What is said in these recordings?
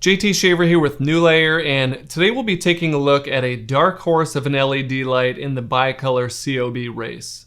JT Shaver here with New Layer, and today we'll be taking a look at a dark horse of an LED light in the bicolor COB race.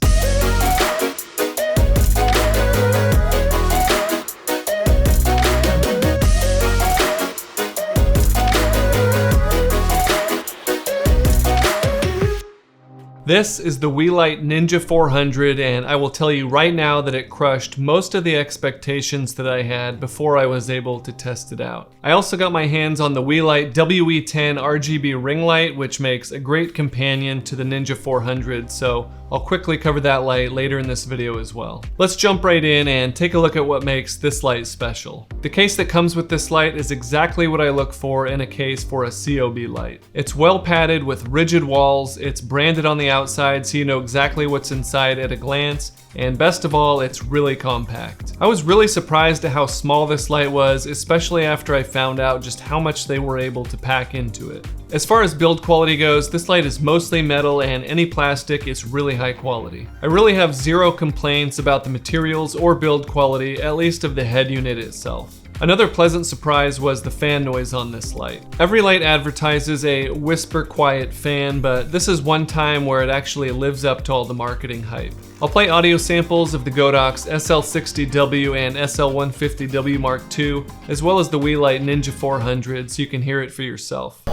This is the Weeylite Ninja 400, and I will tell you right now that it crushed most of the expectations that I had before I was able to test it out. I also got my hands on the Weeylite WE-10 RGB ring light, which makes a great companion to the Ninja 400, so I'll quickly cover that light later in this video as well. Let's jump right in and take a look at what makes this light special. The case that comes with this light is exactly what I look for in a case for a COB light. It's well padded with rigid walls, it's branded on the outside so you know exactly what's inside at a glance, and best of all, it's really compact. I was really surprised at how small this light was, especially after I found out just how much they were able to pack into it. As far as build quality goes, this light is mostly metal and any plastic is really high quality. I really have zero complaints about the materials or build quality, at least of the head unit itself. Another pleasant surprise was the fan noise on this light. Every light advertises a whisper quiet fan, but this is one time where it actually lives up to all the marketing hype. I'll play audio samples of the Godox SL60W and SL150W Mark II, as well as the Weeylite Ninja 400, so you can hear it for yourself.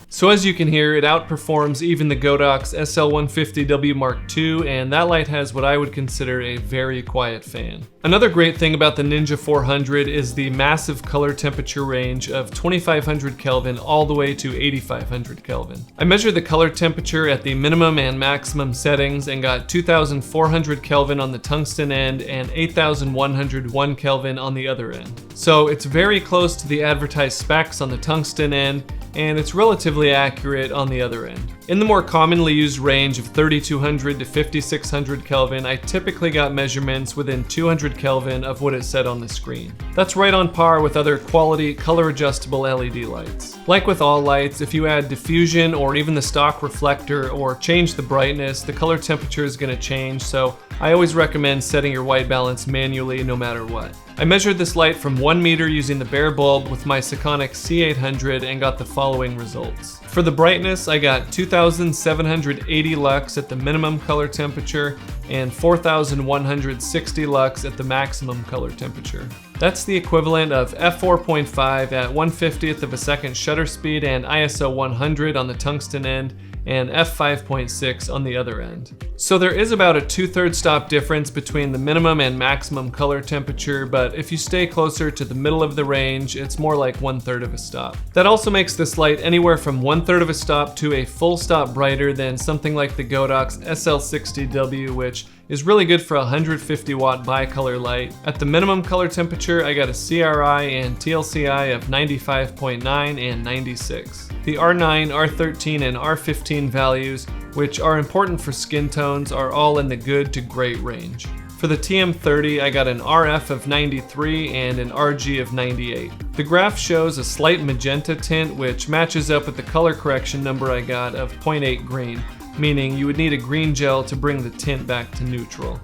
So as you can hear, it outperforms even the Godox SL150W Mark II, and that light has what I would consider a very quiet fan. Another great thing about the Ninja 400 is the massive color temperature range of 2500 Kelvin all the way to 8500 Kelvin. I measured the color temperature at the minimum and maximum settings and got 2400 Kelvin on the tungsten end and 8101 Kelvin on the other end. So it's very close to the advertised specs on the tungsten end, and it's relatively accurate on the other end. In the more commonly used range of 3200 to 5600 Kelvin, I typically got measurements within 200 Kelvin of what it said on the screen. That's right on par with other quality color adjustable LED lights. Like with all lights, if you add diffusion or even the stock reflector or change the brightness, the color temperature is going to change, so I always recommend setting your white balance manually no matter what. I measured this light from 1 meter using the bare bulb with my Sekonic C-800 and got the following results. For the brightness, I got 2780 lux at the minimum color temperature and 4160 lux at the maximum color temperature. That's the equivalent of f4.5 at 1/50th of a second shutter speed and ISO 100 on the tungsten end, and f5.6 on the other end. So there is about a 2/3 stop difference between the minimum and maximum color temperature, but if you stay closer to the middle of the range, it's more like 1/3 of a stop. That also makes this light anywhere from 1/3 of a stop to a full stop brighter than something like the Godox SL60W, which is really good for a 150 watt bicolor light. At the minimum color temperature, I got a CRI and TLCI of 95.9 and 96. The R9, R13, and R15 values, which are important for skin tones, are all in the good to great range. For the TM30, I got an RF of 93 and an RG of 98. The graph shows a slight magenta tint, which matches up with the color correction number I got of 0.8 green, meaning you would need a green gel to bring the tint back to neutral.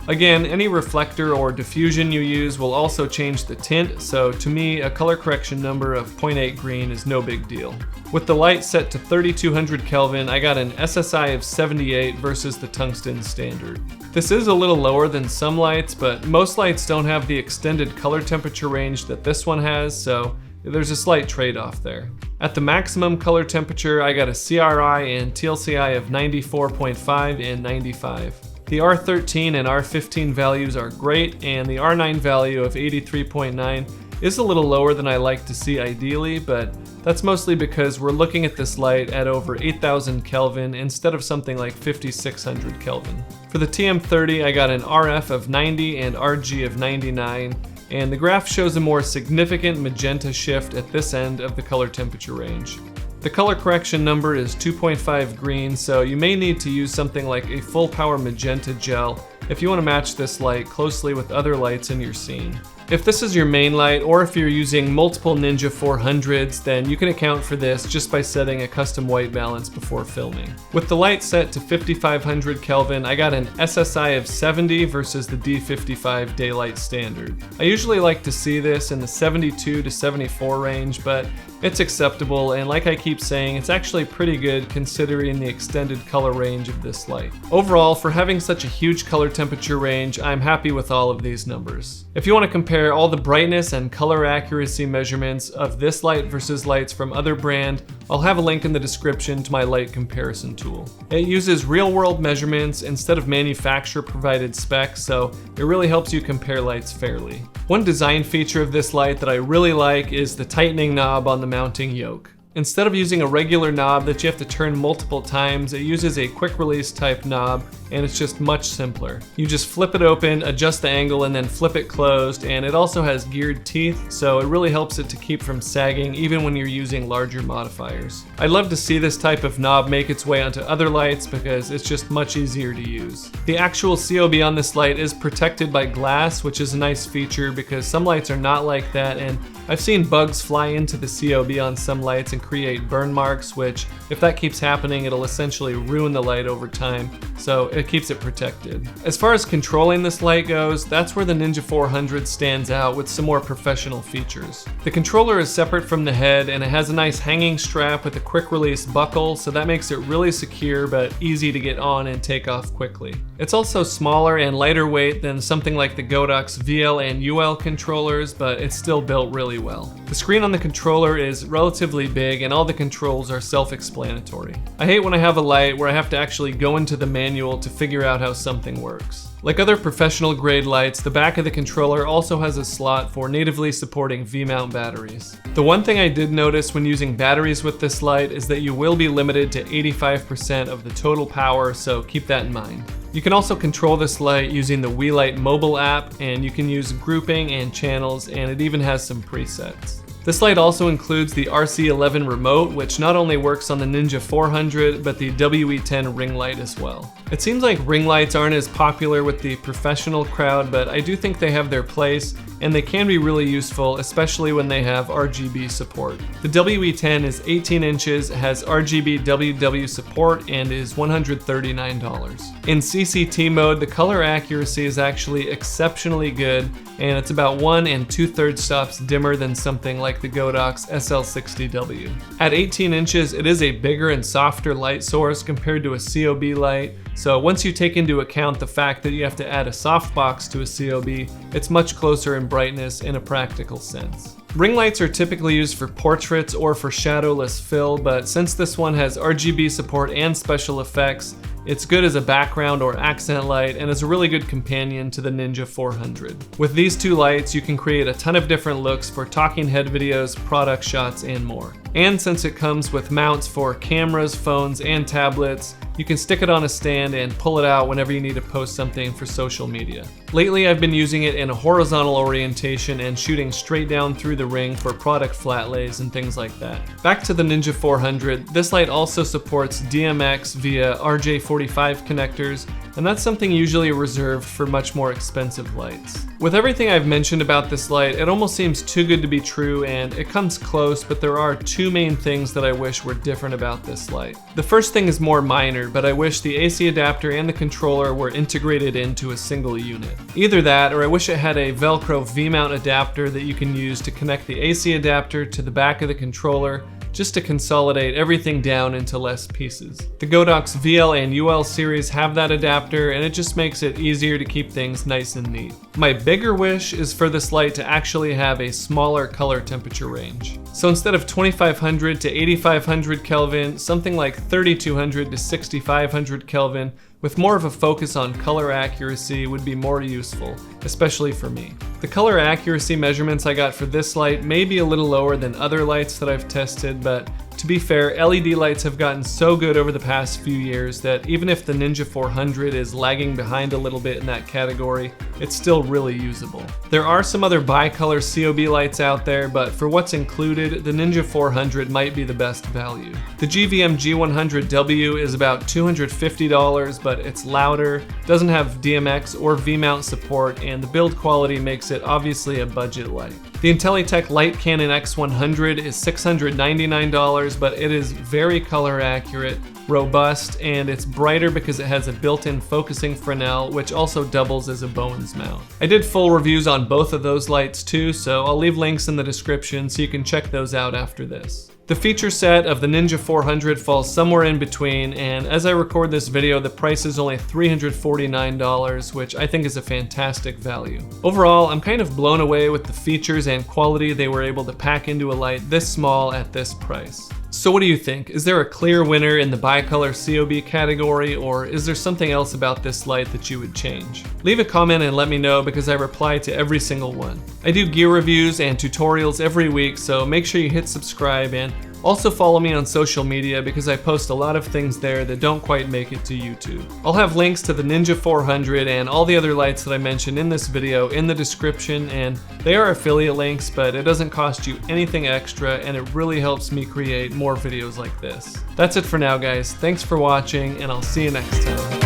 Again, any reflector or diffusion you use will also change the tint, so to me, a color correction number of 0.8 green is no big deal. With the light set to 3200 Kelvin, I got an SSI of 78 versus the tungsten standard. This is a little lower than some lights, but most lights don't have the extended color temperature range that this one has, so there's a slight trade-off there. At the maximum color temperature, I got a CRI and TLCI of 94.5 and 95. The R13 and R15 values are great, and the R9 value of 83.9 is a little lower than I like to see ideally, but that's mostly because we're looking at this light at over 8000 Kelvin instead of something like 5600 Kelvin. For the TM30, I got an RF of 90 and RG of 99, and the graph shows a more significant magenta shift at this end of the color temperature range. The color correction number is 2.5 green, so you may need to use something like a full power magenta gel if you want to match this light closely with other lights in your scene. If this is your main light, or if you're using multiple Ninja 400s, then you can account for this just by setting a custom white balance before filming. With the light set to 5500 Kelvin, I got an SSI of 70 versus the D55 daylight standard. I usually like to see this in the 72 to 74 range, but it's acceptable, and like I keep saying, it's actually pretty good considering the extended color range of this light. Overall, for having such a huge color temperature range, I'm happy with all of these numbers. If you want to compare all the brightness and color accuracy measurements of this light versus lights from other brand, I'll have a link in the description to my light comparison tool. It uses real-world measurements instead of manufacturer-provided specs, so it really helps you compare lights fairly. One design feature of this light that I really like is the tightening knob on the mounting yoke. Instead of using a regular knob that you have to turn multiple times, it uses a quick release type knob, and it's just much simpler. You just flip it open, adjust the angle, and then flip it closed, and it also has geared teeth, so it really helps it to keep from sagging even when you're using larger modifiers. I'd love to see this type of knob make its way onto other lights because it's just much easier to use. The actual COB on this light is protected by glass, which is a nice feature because some lights are not like that, and I've seen bugs fly into the COB on some lights and create burn marks, which if that keeps happening, it'll essentially ruin the light over time, so it keeps it protected. As far as controlling this light goes, that's where the Ninja 400 stands out with some more professional features. The controller is separate from the head, and it has a nice hanging strap with a quick release buckle, so that makes it really secure but easy to get on and take off quickly. It's also smaller and lighter weight than something like the Godox VL and UL controllers, but it's still built really well. The screen on the controller is relatively big and all the controls are self-explanatory. I hate when I have a light where I have to actually go into the manual to figure out how something works. Like other professional grade lights, the back of the controller also has a slot for natively supporting V-mount batteries. The one thing I did notice when using batteries with this light is that you will be limited to 85% of the total power, so keep that in mind. You can also control this light using the Weeylite mobile app, and you can use grouping and channels, and it even has some presets. This light also includes the RC11 remote, which not only works on the Ninja 400, but the WE-10 ring light as well. It seems like ring lights aren't as popular with the professional crowd, but I do think they have their place, and they can be really useful, especially when they have RGB support. The WE-10 is 18 inches, has RGB WW support, and is $139. In CCT mode, the color accuracy is actually exceptionally good, and it's about 1 2/3 stops dimmer than something like the Godox SL60W. At 18 inches, it is a bigger and softer light source compared to a COB light, so once you take into account the fact that you have to add a softbox to a COB, it's much closer in brightness in a practical sense. Ring lights are typically used for portraits or for shadowless fill, but since this one has RGB support and special effects, it's good as a background or accent light and is a really good companion to the Ninja 400. With these two lights, you can create a ton of different looks for talking head videos, product shots, and more. And since it comes with mounts for cameras, phones, and tablets, you can stick it on a stand and pull it out whenever you need to post something for social media. Lately, I've been using it in a horizontal orientation and shooting straight down through the ring for product flat lays and things like that. Back to the Ninja 400, this light also supports DMX via RJ45 connectors, and that's something usually reserved for much more expensive lights. With everything I've mentioned about this light, it almost seems too good to be true, and it comes close, but there are two main things that I wish were different about this light. The first thing is more minor, but I wish the AC adapter and the controller were integrated into a single unit. Either that, or I wish it had a Velcro V-mount adapter that you can use to connect the AC adapter to the back of the controller, just to consolidate everything down into less pieces. The Godox VL and UL series have that adapter, and it just makes it easier to keep things nice and neat. My bigger wish is for this light to actually have a smaller color temperature range. So instead of 2500 to 8500 Kelvin, something like 3200 to 6500 Kelvin, with more of a focus on color accuracy would be more useful, especially for me. The color accuracy measurements I got for this light may be a little lower than other lights that I've tested, but to be fair, LED lights have gotten so good over the past few years that even if the Ninja 400 is lagging behind a little bit in that category, it's still really usable. There are some other bicolor COB lights out there, but for what's included, the Ninja 400 might be the best value. The GVM G100W is about $250, but it's louder, doesn't have DMX or V-mount support, and the build quality makes it obviously a budget light. The Intellytech Light Cannon X-100 is $699, but it is very color accurate, robust, and it's brighter because it has a built-in focusing Fresnel, which also doubles as a Bowens mount. I did full reviews on both of those lights too, so I'll leave links in the description so you can check those out after this. The feature set of the Ninja 400 falls somewhere in between, and as I record this video, the price is only $349, which I think is a fantastic value. Overall, I'm kind of blown away with the features and quality they were able to pack into a light this small at this price. So what do you think? Is there a clear winner in the bicolor COB category, or is there something else about this light that you would change? Leave a comment and let me know, because I reply to every single one. I do gear reviews and tutorials every week, so make sure you hit subscribe and also follow me on social media, because I post a lot of things there that don't quite make it to YouTube. I'll have links to the Ninja 400 and all the other lights that I mentioned in this video in the description, and they are affiliate links, but it doesn't cost you anything extra, and it really helps me create more videos like this. That's it for now, guys. Thanks for watching, and I'll see you next time.